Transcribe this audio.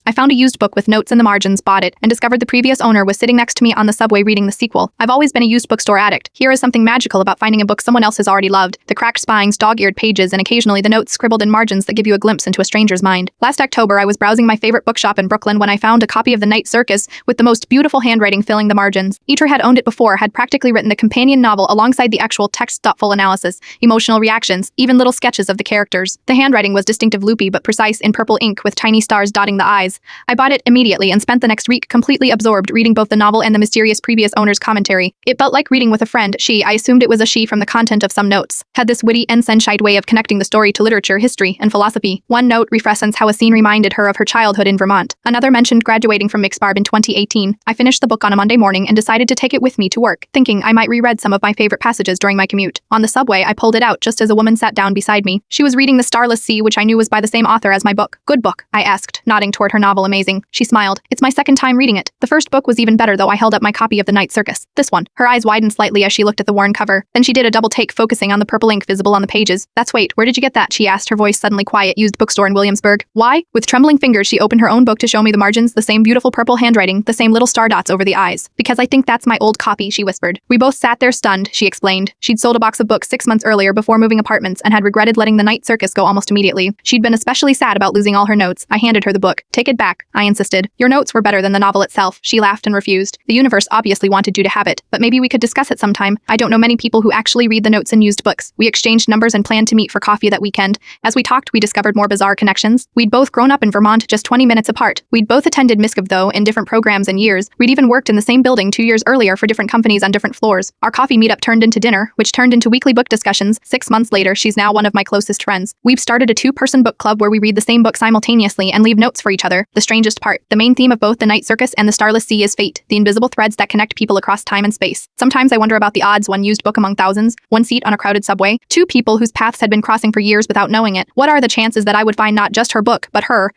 I found a used book with notes in the margins, bought it, and discovered the previous owner was sitting next to me on the subway reading the sequel. I've always been a used bookstore addict. Here is something magical about finding a book someone else has already loved. The cracked spines, dog-eared pages, and occasionally the notes scribbled in margins that give you a glimpse into a stranger's mind. Last October, I was browsing my favorite bookshop in Brooklyn when I found a copy of The Night Circus with the most beautiful handwriting filling the margins. Eater had owned it before, had practically written the companion novel alongside the actual text, thoughtful analysis, emotional reactions, even little sketches of the characters. The handwriting was distinctive, loopy but precise, in purple ink with tiny stars dotting the eyes. I bought it immediately and spent the next week completely absorbed reading both the novel and the mysterious previous owner's commentary. It felt like reading with a friend. I assumed it was a she from the content of some notes, had this witty and sentient way of connecting the story to literature, history, and philosophy. One note referenced how a scene reminded her of her childhood in Vermont. Another mentioned graduating from McSparb in 2018. I finished the book on a Monday morning and decided to take it with me to work, thinking I might reread some of my favorite passages during my commute. On the subway, I pulled it out just as a woman sat down beside me. She was reading The Starless Sea, which I knew was by the same author as my book. Good book, I asked, nodding toward her novel. Amazing. She smiled. It's my second time reading it. The first book was even better, though. I held up my copy of The Night Circus. This one. Her eyes widened slightly as she looked at the worn cover. Then she did a double take, focusing on the purple ink visible on the pages. Wait, where did you get that? She asked, her voice suddenly quiet. Used bookstore in Williamsburg. Why? With trembling fingers, she opened her own book to show me the margins, the same beautiful purple handwriting, the same little star dots over the eyes. Because I think that's my old copy, she whispered. We both sat there stunned, she explained. She'd sold a box of books 6 months earlier before moving apartments and had regretted letting The Night Circus go almost immediately. She'd been especially sad about losing all her notes. I handed her the book. Take it back, I insisted. Your notes were better than the novel itself. She laughed and refused. The universe obviously wanted you to have it, but maybe we could discuss it sometime. I don't know many people who actually read the notes in used books. We exchanged numbers and planned to meet for coffee that weekend. As we talked, we discovered more bizarre connections. We'd both grown up in Vermont, just 20 minutes apart. We'd both attended MISCV, though, in different programs and years. We'd even worked in the same building 2 years earlier for different companies on different floors. Our coffee meetup turned into dinner, which turned into weekly book discussions. 6 months later, she's now one of my closest friends. We've started a 2-person book club where we read the same book simultaneously and leave notes for each other. The strangest part, the main theme of both The Night Circus and The Starless Sea is fate, the invisible threads that connect people across time and space. Sometimes I wonder about the odds, one used book among thousands, one seat on a crowded subway, 2 people whose paths had been crossing for years without knowing it. What are the chances that I would find not just her book, but her?